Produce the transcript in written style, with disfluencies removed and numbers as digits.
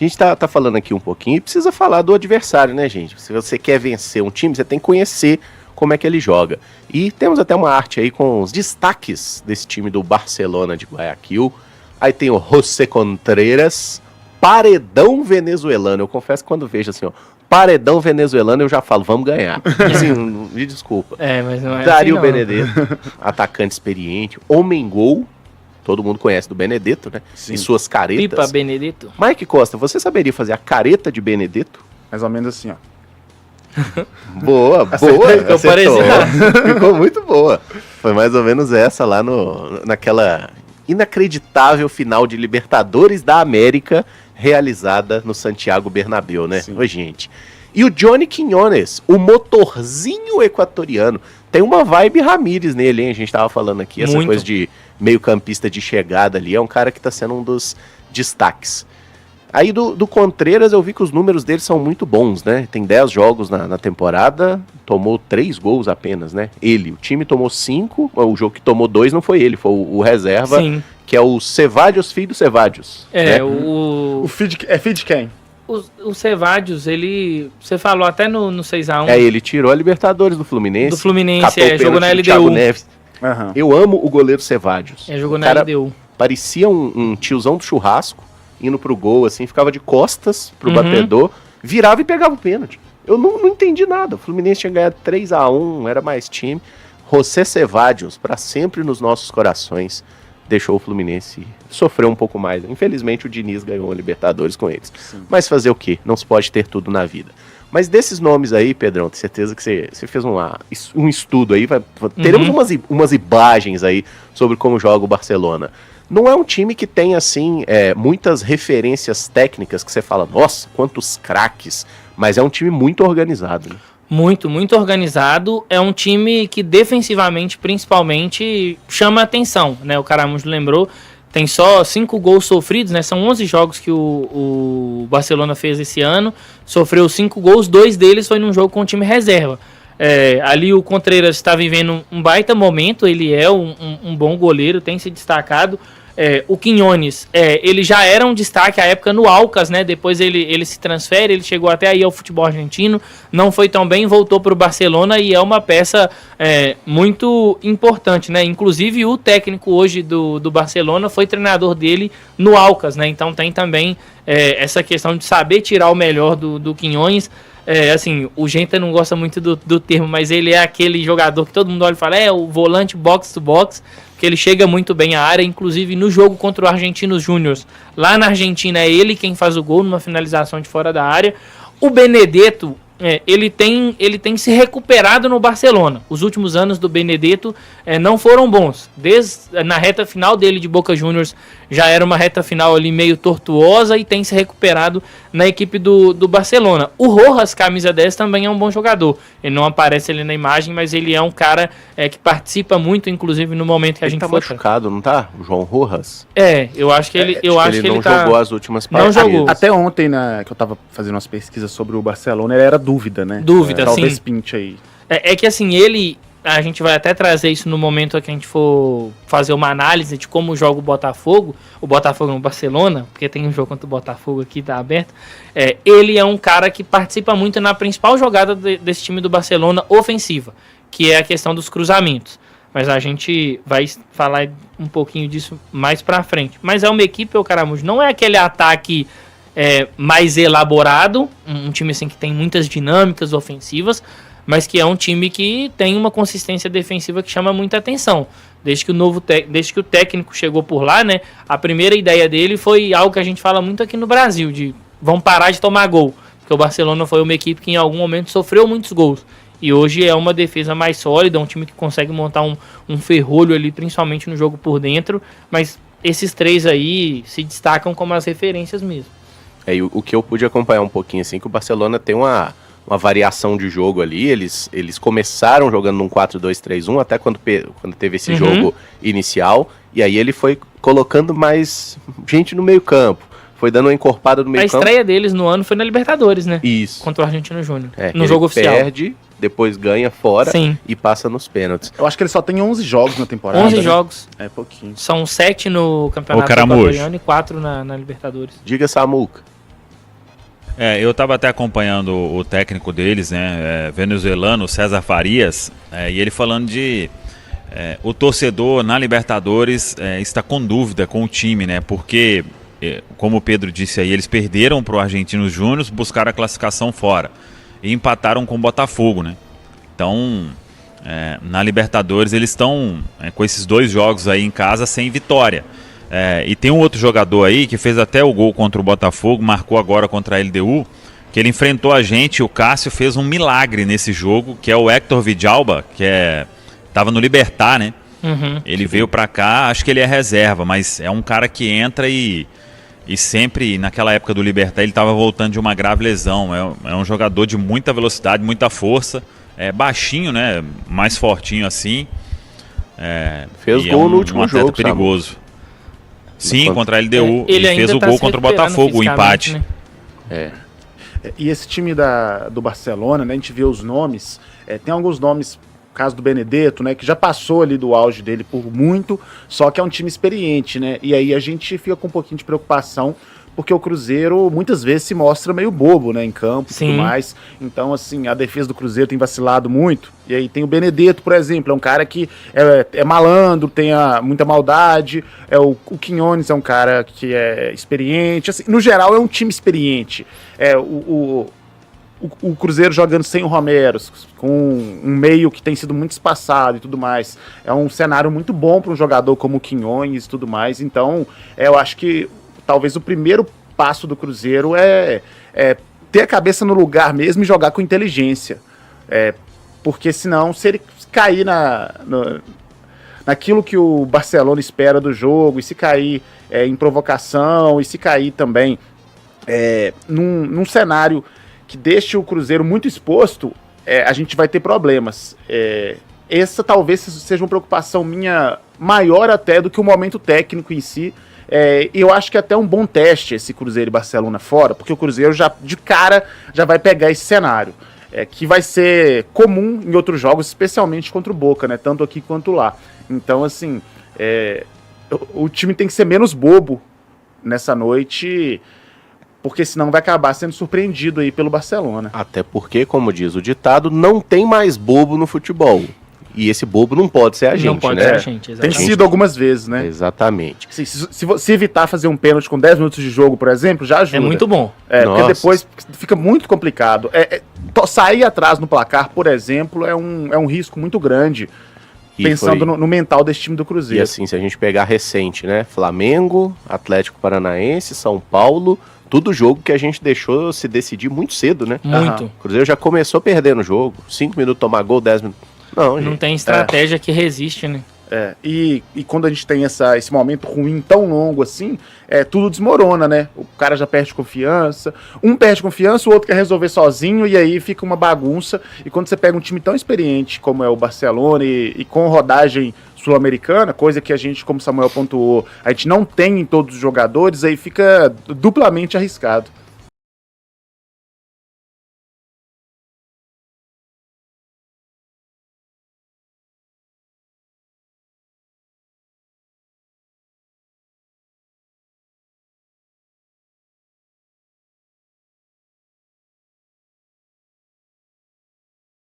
A gente tá falando aqui um pouquinho e precisa falar do adversário, né, gente? Se você quer vencer um time, você tem que conhecer como é que ele joga. E temos até uma arte aí com os destaques desse time do Barcelona de Guayaquil. Aí tem o José Contreras, paredão venezuelano. Eu confesso que quando vejo assim, ó, paredão venezuelano, eu já falo, vamos ganhar. Assim, me desculpa. Mas não é Dario assim, não. Benedetto, atacante experiente, homem-gol. Todo mundo conhece do Benedetto, né? Sim. E suas caretas. Pipa Benedetto. Mike Costa, você saberia fazer a careta de Benedetto? Mais ou menos assim, ó. Boa, Ficou acertou. parecido. Ficou muito boa. Foi mais ou menos essa lá naquela inacreditável final de Libertadores da América realizada no Santiago Bernabéu, né? Sim. Ô, gente. E o Johnny Quiñones, o motorzinho equatoriano, tem uma vibe Ramírez nele, hein? A gente tava falando aqui, essa Muito. coisa de meio campista de chegada ali, é um cara que tá sendo um dos destaques. Aí do Contreras eu vi que os números dele são muito bons, né? Tem 10 jogos na temporada, tomou 3 gols apenas, né? O time tomou 5, o jogo que tomou 2 não foi ele, foi o reserva, Sim. que é o Cevallos, filho do Cevallos. Né? O feed de quem? O Cevallos, ele... Você falou até no 6x1. Ele tirou a Libertadores do Fluminense. Do Fluminense, catou o jogou pênalti na do Thiago LDU. Neves. Aham. Eu amo o goleiro Cevallos. Jogou O na cara LDU. parecia um tiozão do churrasco, indo pro gol, assim, ficava de costas pro batedor, virava e pegava o pênalti. Eu não entendi nada. O Fluminense tinha ganhado 3x1, era mais time. José Cevallos, pra sempre nos nossos corações, deixou o Fluminense sofrer um pouco mais. Infelizmente o Diniz ganhou a Libertadores com eles. Sim. Mas fazer o quê? Não se pode ter tudo na vida. Mas desses nomes aí, Pedrão, tenho certeza que você fez um estudo aí, teremos umas imagens aí sobre como joga o Barcelona. Não é um time que tem, assim, muitas referências técnicas que você fala, nossa, quantos craques, mas é um time muito organizado, né? Muito, muito organizado. É um time que defensivamente, principalmente, chama a atenção, né? O Caramujo lembrou, tem só 5 gols sofridos, né? São 11 jogos que o Barcelona fez esse ano. Sofreu 5 gols, 2 deles foi num jogo com o time reserva. Ali o Contreras está vivendo um baita momento, ele é um bom goleiro, tem se destacado. O Quiñones, ele já era um destaque à época no Aucas, né? Depois ele se transfere, ele chegou até aí ao futebol argentino, não foi tão bem, voltou para o Barcelona e é uma peça muito importante, né? Inclusive o técnico hoje do Barcelona foi treinador dele no Aucas, né? Então tem também essa questão de saber tirar o melhor do Quiñones. Assim, o Genta não gosta muito do termo, mas ele é aquele jogador que todo mundo olha e fala, o volante box to box, que ele chega muito bem à área, inclusive no jogo contra o Argentinos Júniors. Lá na Argentina é ele quem faz o gol numa finalização de fora da área. O Benedetto, ele tem se recuperado no Barcelona. Os últimos anos do Benedetto não foram bons. Na reta final dele de Boca Juniors já era uma reta final ali meio tortuosa e tem se recuperado na equipe do Barcelona. O Rojas, camisa 10, também é um bom jogador. Ele não aparece ali na imagem, mas ele é um cara que participa muito, inclusive no momento que a gente tá foi. machucado, não tá? O João Rojas? Eu acho que ele não tá... jogou as últimas Não partidas. jogou. Até ontem, né, que eu tava fazendo umas pesquisas sobre o Barcelona, ele era dúvida, né? Dúvida, Talvez sim. pinte aí. Que assim, a gente vai até trazer isso no momento que a gente for fazer uma análise de como joga o Botafogo no Barcelona, porque tem um jogo contra o Botafogo aqui, tá aberto. Ele é um cara que participa muito na principal jogada desse time do Barcelona ofensiva, que é a questão dos cruzamentos. Mas a gente vai falar um pouquinho disso mais pra frente. Mas é uma equipe, o Caramujo, não é aquele ataque mais elaborado, um time assim que tem muitas dinâmicas ofensivas, mas que é um time que tem uma consistência defensiva que chama muita atenção. Desde que o técnico chegou por lá, né, a primeira ideia dele foi algo que a gente fala muito aqui no Brasil, de vamos parar de tomar gol, porque o Barcelona foi uma equipe que em algum momento sofreu muitos gols, e hoje é uma defesa mais sólida, um time que consegue montar um ferrolho ali, principalmente no jogo por dentro, mas esses 3 aí se destacam como as referências mesmo. E o que eu pude acompanhar um pouquinho, assim, que o Barcelona tem uma variação de jogo ali, eles começaram jogando num 4-2-3-1, até quando teve esse jogo inicial, e aí ele foi colocando mais gente no meio campo, foi dando uma encorpada no meio campo. A estreia deles no ano foi na Libertadores, né? Isso. Contra o Argentino Júnior, no jogo oficial. Perde, depois ganha fora. Sim. E passa nos pênaltis. Eu acho que ele só tem 11 jogos na temporada. 11 jogos. É pouquinho. São 7 no Campeonato Caramujo. Equatoriano e 4 na Libertadores. Diga, Samuca. Eu estava até acompanhando o técnico deles, né, venezuelano, César Farias, e ele falando de o torcedor na Libertadores está com dúvida com o time, né, porque, como o Pedro disse aí, eles perderam para o Argentinos Júnior, buscaram a classificação fora e empataram com o Botafogo, né. Então, na Libertadores eles estão com esses 2 jogos aí em casa sem vitória. E tem um outro jogador aí que fez até o gol contra o Botafogo, marcou agora contra a LDU, que ele enfrentou a gente, o Cássio fez um milagre nesse jogo, que é o Héctor Vidalba, que tava no Libertad, né? Uhum. Ele veio pra cá, acho que ele é reserva, mas é um cara que entra e sempre, naquela época do Libertad, ele tava voltando de uma grave lesão. É um jogador de muita velocidade, muita força, baixinho, né? Mais fortinho assim. Fez gol no último jogo, atleta perigoso. Sim, contra a LDU. Ele fez o gol contra o Botafogo, o empate. Né? E esse time do Barcelona, né, a gente vê os nomes, tem alguns nomes, o caso do Benedetto, né, que já passou ali do auge dele por muito, só que é um time experiente, né, e aí a gente fica com um pouquinho de preocupação, porque o Cruzeiro muitas vezes se mostra meio bobo, né, em campo e tudo mais. Então, assim, a defesa do Cruzeiro tem vacilado muito. E aí tem o Benedetto, por exemplo, é um cara que é malandro, tem muita maldade. O Quinones é um cara que é experiente. Assim, no geral, é um time experiente. O Cruzeiro jogando sem o Romero, com um meio que tem sido muito espaçado e tudo mais. É um cenário muito bom para um jogador como o Quinones e tudo mais. Então, eu acho que talvez o primeiro passo do Cruzeiro é ter a cabeça no lugar mesmo e jogar com inteligência. Porque senão, se ele cair naquilo que o Barcelona espera do jogo, e se cair em provocação, e se cair também num cenário que deixe o Cruzeiro muito exposto, a gente vai ter problemas. Essa talvez seja uma preocupação minha maior até do que o momento técnico em si. Eu acho que é até um bom teste esse Cruzeiro e Barcelona fora, porque o Cruzeiro já de cara já vai pegar esse cenário, que vai ser comum em outros jogos, especialmente contra o Boca, né? Tanto aqui quanto lá. Então, assim, o time tem que ser menos bobo nessa noite, porque senão vai acabar sendo surpreendido aí pelo Barcelona. Até porque, como diz o ditado, não tem mais bobo no futebol. E esse bobo não pode ser a gente, não pode né? ser a gente, exatamente. Tem sido algumas vezes, né? Exatamente. Se evitar fazer um pênalti com 10 minutos de jogo, por exemplo, já ajuda. É muito bom. Porque depois fica muito complicado. Sair atrás no placar, por exemplo, é um risco muito grande, pensando no mental desse time do Cruzeiro. E assim, se a gente pegar recente, né? Flamengo, Atlético Paranaense, São Paulo, tudo jogo que a gente deixou se decidir muito cedo, né? Muito. O Cruzeiro já começou perdendo o jogo. 5 minutos tomar gol, 10 minutos. Não tem estratégia que resiste, né? E quando a gente tem esse momento ruim tão longo assim, tudo desmorona, né? O cara já perde confiança, um perde confiança, o outro quer resolver sozinho, e aí fica uma bagunça. E quando você pega um time tão experiente como é o Barcelona e com rodagem sul-americana, coisa que a gente, como Samuel pontuou, a gente não tem em todos os jogadores, aí fica duplamente arriscado.